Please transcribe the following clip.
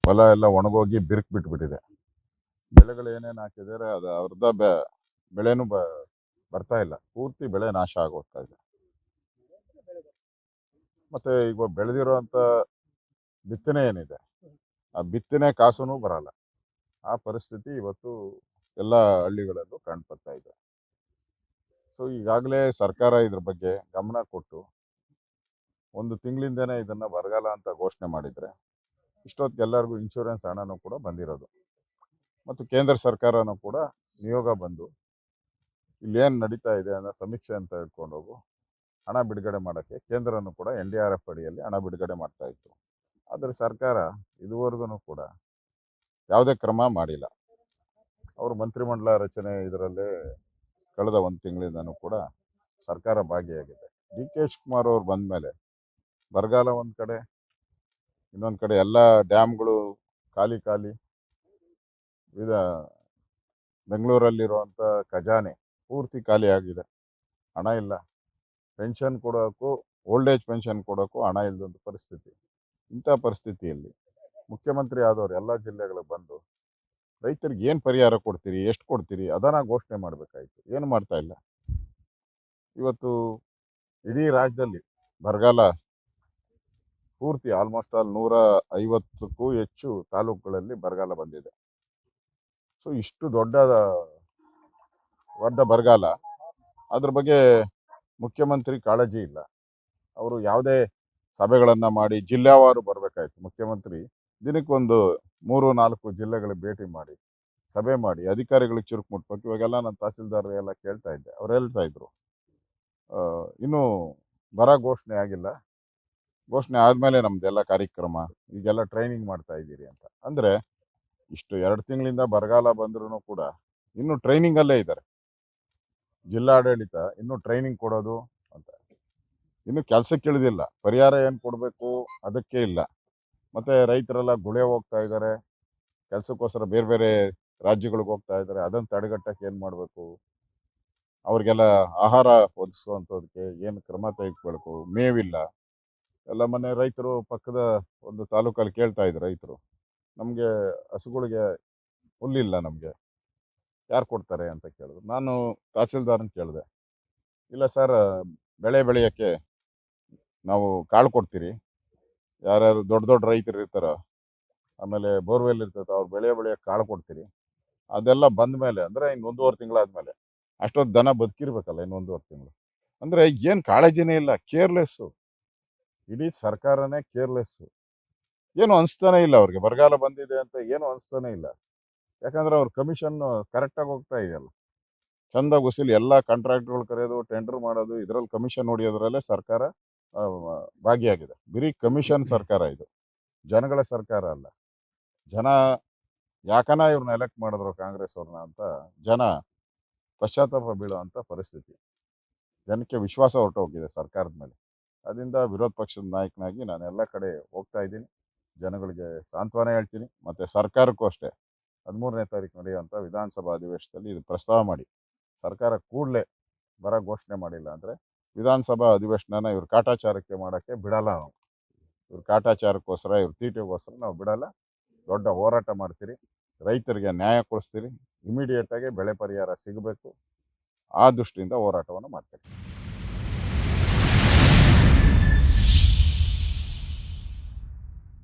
ಹೊಲ ಎಲ್ಲ ಒಣಗೋಗಿ ಬಿರುಕು ಬಿಟ್ಬಿಟ್ಟಿದೆ. ಬೆಳೆಗಳು ಏನೇನು ಹಾಕಿದ್ದಾರೆ ಅದು ಅರ್ಧ ಬೆಳೆನೂ ಬರ್ತಾ ಇಲ್ಲ, ಪೂರ್ತಿ ಬೆಳೆ ನಾಶ ಆಗೋಗ್ತಾ ಇದೆ. ಮತ್ತೆ ಈಗ ಬೆಳೆದಿರುವಂಥ ಬಿತ್ತನೆ ಏನಿದೆ, ಆ ಬಿತ್ತನೆ ಕಾಸುನೂ ಬರಲ್ಲ. ಆ ಪರಿಸ್ಥಿತಿ ಇವತ್ತು ಎಲ್ಲ ಹಳ್ಳಿಗಳಲ್ಲೂ ಕಾಣ್ಬರ್ತಾ ಇದೆ. ಸೊ ಈಗಾಗಲೇ ಸರ್ಕಾರ ಇದ್ರ ಬಗ್ಗೆ ಗಮನ ಕೊಟ್ಟು 1 ತಿಂಗಳಿಂದನೇ ಇದನ್ನ ಬರಗಾಲ ಅಂತ ಘೋಷಣೆ ಮಾಡಿದ್ರೆ ಇಷ್ಟೊತ್ತಿಗೆ ಎಲ್ಲರಿಗೂ ಇನ್ಶೂರೆನ್ಸ್ ಹಣನೂ ಕೂಡ ಬಂದಿರೋದು. ಮತ್ತು ಕೇಂದ್ರ ಸರ್ಕಾರನೂ ಕೂಡ ನಿಯೋಗ ಬಂದು ಇಲ್ಲೇನು ನಡೀತಾ ಇದೆ ಅನ್ನೋ ಸಮೀಕ್ಷೆ ಅಂತ ಹೇಳ್ಕೊಂಡೋಗು ಹಣ ಬಿಡುಗಡೆ ಮಾಡೋಕ್ಕೆ ಕೇಂದ್ರನೂ ಕೂಡ NDRF ಅಡಿಯಲ್ಲಿ ಹಣ ಬಿಡುಗಡೆ ಮಾಡ್ತಾ ಇತ್ತು. ಆದರೆ ಸರ್ಕಾರ ಇದುವರೆಗೂ ಕೂಡ ಯಾವುದೇ ಕ್ರಮ ಮಾಡಿಲ್ಲ. ಅವರು ಮಂತ್ರಿಮಂಡಲ ರಚನೆ ಇದರಲ್ಲೇ ಕಳೆದ 1 ತಿಂಗಳಿಂದನೂ ಕೂಡ ಸರ್ಕಾರ ಭಾಗಿಯಾಗಿದೆ. DK ಶಿವಕುಮಾರ್ ಅವ್ರು ಬಂದ ಮೇಲೆ ಬರಗಾಲ ಒಂದು ಕಡೆ, ಇನ್ನೊಂದು ಕಡೆ ಎಲ್ಲ ಡ್ಯಾಮ್ಗಳು ಖಾಲಿ ವಿಧ ಬೆಂಗಳೂರಲ್ಲಿರುವಂಥ ಖಜಾನೆ ಪೂರ್ತಿ ಖಾಲಿ ಆಗಿದೆ. ಹಣ ಇಲ್ಲ. ಪೆನ್ಷನ್ ಕೊಡೋಕ್ಕೂ, ಓಲ್ಡ್ ಏಜ್ ಪೆನ್ಷನ್ ಕೊಡೋಕ್ಕೂ ಹಣ ಇಲ್ಲದಂಥ ಪರಿಸ್ಥಿತಿ. ಇಂಥ ಪರಿಸ್ಥಿತಿಯಲ್ಲಿ ಮುಖ್ಯಮಂತ್ರಿ ಆದವರು ಎಲ್ಲ ಜಿಲ್ಲೆಗಳಿಗೆ ಬಂದು ರೈತರಿಗೆ ಏನು ಪರಿಹಾರ ಕೊಡ್ತೀರಿ, ಎಷ್ಟು ಕೊಡ್ತೀರಿ ಅದನ್ನು ಘೋಷಣೆ ಮಾಡಬೇಕಾಯ್ತು. ಏನು ಮಾಡ್ತಾ ಇಲ್ಲ. ಇವತ್ತು ಇಡೀ ರಾಜ್ಯದಲ್ಲಿ ಬರಗಾಲ ಪೂರ್ತಿ ಆಲ್ಮೋಸ್ಟ್ ಆಲ್ 150ಕ್ಕೂ ಹೆಚ್ಚು ತಾಲೂಕುಗಳಲ್ಲಿ ಬರಗಾಲ ಬಂದಿದೆ. ಸೊ ಇಷ್ಟು ದೊಡ್ಡ ಬರಗಾಲ, ಅದ್ರ ಬಗ್ಗೆ ಮುಖ್ಯಮಂತ್ರಿ ಕಾಳಜಿ ಇಲ್ಲ. ಅವರು ಯಾವುದೇ ಸಭೆಗಳನ್ನು ಮಾಡಿ ಜಿಲ್ಲಾವಾರು ಬರಬೇಕಾಯ್ತು. ಮುಖ್ಯಮಂತ್ರಿ ದಿನಕ್ಕೊಂದು 3-4 ಜಿಲ್ಲೆಗಳಿಗೆ ಭೇಟಿ ಮಾಡಿ ಸಭೆ ಮಾಡಿ ಅಧಿಕಾರಿಗಳಿಗೆ ಚುರುಕು ಮುಟ್ಬೇಕು. ಇವಾಗೆಲ್ಲ ನಾನು ತಹಸೀಲ್ದಾರ್ ಎಲ್ಲ ಕೇಳ್ತಾ ಇದ್ದೆ, ಅವ್ರು ಹೇಳ್ತಾ ಇದ್ರು ಇನ್ನೂ ಬರ ಘೋಷಣೆ ಆಗಿಲ್ಲ, ಘೋಷಣೆ ಆದಮೇಲೆ ನಮ್ದೆಲ್ಲ ಕಾರ್ಯಕ್ರಮ, ಈಗೆಲ್ಲ ಟ್ರೈನಿಂಗ್ ಮಾಡ್ತಾ ಇದ್ದೀರಿ ಅಂತ. ಅಂದರೆ ಇಷ್ಟು 2 ತಿಂಗಳಿಂದ ಬರಗಾಲ ಬಂದ್ರೂ ಕೂಡ ಇನ್ನೂ ಟ್ರೈನಿಂಗಲ್ಲೇ ಇದ್ದಾರೆ. ಜಿಲ್ಲಾಡಳಿತ ಇನ್ನೂ ಟ್ರೈನಿಂಗ್ ಕೊಡೋದು ಅಂತ, ಇನ್ನು ಕೆಲಸಕ್ಕೆ ಇಳಿದಿಲ್ಲ. ಪರಿಹಾರ ಏನು ಕೊಡಬೇಕು ಅದಕ್ಕೆ ಇಲ್ಲ. ಮತ್ತು ರೈತರೆಲ್ಲ ಗುಳೆ ಹೋಗ್ತಾ ಇದ್ದಾರೆ, ಕೆಲಸಕ್ಕೋಸ್ಕರ ಬೇರೆ ಬೇರೆ ರಾಜ್ಯಗಳಿಗೆ ಹೋಗ್ತಾ ಇದ್ದಾರೆ. ಅದನ್ನು ತಡೆಗಟ್ಟಕ್ಕೆ ಏನು ಮಾಡಬೇಕು, ಅವ್ರಿಗೆಲ್ಲ ಆಹಾರ ಒದಗಿಸುವಂಥದಕ್ಕೆ ಏನು ಕ್ರಮ ತೆಗೆದುಕೊಳ್ಬೇಕು. ಮೇವಿಲ್ಲ. ಎಲ್ಲ ಮನೆ ರೈತರು ಪಕ್ಕದ ಒಂದು ತಾಲೂಕಲ್ಲಿ ಕೇಳ್ತಾ ಇದ್ರು ರೈತರು, ನಮಗೆ ಹಸುಗಳಿಗೆ ಹುಲ್ಲಿಲ್ಲ, ನಮಗೆ ಯಾರು ಕೊಡ್ತಾರೆ ಅಂತ ಕೇಳಿದ್ರು. ನಾನು ತಹಸೀಲ್ದಾರನ್ನ ಕೇಳಿದೆ, ಇಲ್ಲ ಸರ್, ಬೆಳೆ ಬೆಳೆಯೋಕ್ಕೆ ನಾವು ಕಾಳು ಕೊಡ್ತೀರಿ, ಯಾರ್ಯಾರು ದೊಡ್ಡ ರೈತರು ಇರ್ತಾರೋ, ಆಮೇಲೆ ಬೋರ್ವೆಲ್ ಇರ್ತೈತೆ, ಅವ್ರು ಬೆಳೆಯೋಕ್ಕೆ ಕಾಳು ಕೊಡ್ತೀರಿ. ಅದೆಲ್ಲ ಬಂದ ಮೇಲೆ ಅಂದರೆ ಇನ್ನು 1.5 ತಿಂಗಳಾದ್ಮೇಲೆ ಅಷ್ಟೊತ್ತು ದನ ಬದುಕಿರ್ಬೇಕಲ್ಲ, ಇನ್ನು 1.5 ತಿಂಗಳು. ಅಂದರೆ ಏನು ಕಾಳಜಿನೇ ಇಲ್ಲ, ಕೇರ್ಲೆಸ್ಸು. ಇಡೀ ಸರ್ಕಾರನೇ ಕೇರ್ಲೆಸ್ಸು. ಏನು ಅನಿಸ್ತಾನೆ ಇಲ್ಲ ಅವ್ರಿಗೆ, ಬರಗಾಲ ಬಂದಿದೆ ಅಂತ ಏನು ಅನಿಸ್ತಾನೆ ಇಲ್ಲ. ಯಾಕಂದರೆ ಅವ್ರ ಕಮಿಷನ್ ಕರೆಕ್ಟಾಗಿ ಹೋಗ್ತಾ ಇದೆಯಲ್ಲ, ಚಂದ ಉಸಿಲಿ ಎಲ್ಲ ಕಾಂಟ್ರಾಕ್ಟ್ಗಳು ಕರೆಯೋದು, ಟೆಂಡರ್ ಮಾಡೋದು, ಇದರಲ್ಲಿ ಕಮಿಷನ್ ಹೊಡಿಯೋದ್ರಲ್ಲೇ ಸರ್ಕಾರ ಭಾಗಿಯಾಗಿದೆ. ಬರೀ ಕಮಿಷನ್ ಸರ್ಕಾರ ಇದು, ಜನಗಳ ಸರ್ಕಾರ ಅಲ್ಲ. ಜನ ಯಾಕನ ಇವ್ರನ್ನ ಎಲೆಕ್ಟ್ ಮಾಡಿದ್ರು ಕಾಂಗ್ರೆಸ್ ಅವ್ರನ್ನ ಅಂತ ಜನ ಪಶ್ಚಾತ್ತಾಪ ಬೀಳುವಂಥ ಪರಿಸ್ಥಿತಿ. ಜನಕ್ಕೆ ವಿಶ್ವಾಸ ಹೊರಟೋಗಿದೆ ಸರ್ಕಾರದ ಮೇಲೆ. ಅದರಿಂದ ವಿರೋಧ ಪಕ್ಷದ ನಾಯಕನಾಗಿ ನಾನು ಎಲ್ಲ ಕಡೆ ಹೋಗ್ತಾ ಇದ್ದೀನಿ, ಜನಗಳಿಗೆ ಸಾಂತ್ವನ ಹೇಳ್ತೀನಿ. ಮತ್ತು ಸರ್ಕಾರಕ್ಕೂ ಅಷ್ಟೇ 13ನೇ ತಾರೀಕು ನಡೆಯುವಂಥ ವಿಧಾನಸಭಾ ಅಧಿವೇಶನದಲ್ಲಿ ಇದು ಪ್ರಸ್ತಾವ ಮಾಡಿ, ಸರ್ಕಾರ ಕೂಡಲೇ ಬರ ಘೋಷಣೆ ಮಾಡಿಲ್ಲ ಅಂದರೆ ವಿಧಾನಸಭಾ ಅಧಿವೇಶನನ ಇವ್ರ ಕಾಟಾಚಾರಕ್ಕೆ ಮಾಡೋಕ್ಕೆ ಬಿಡಲ್ಲ ನಾವು. ಇವ್ರ ಕಾಟಾಚಾರಕ್ಕೋಸ್ಕರ, ಇವ್ರ ತೀಟೆಗೋಸ್ಕರ ನಾವು ಬಿಡಲ್ಲ. ದೊಡ್ಡ ಹೋರಾಟ ಮಾಡ್ತೀರಿ, ರೈತರಿಗೆ ನ್ಯಾಯ ಕೊಡಿಸ್ತೀರಿ, ಇಮಿಡಿಯೇಟಾಗಿ ಬೆಳೆ ಪರಿಹಾರ ಸಿಗಬೇಕು. ಆ ದೃಷ್ಟಿಯಿಂದ ಹೋರಾಟವನ್ನು ಮಾಡ್ತೀರಿ.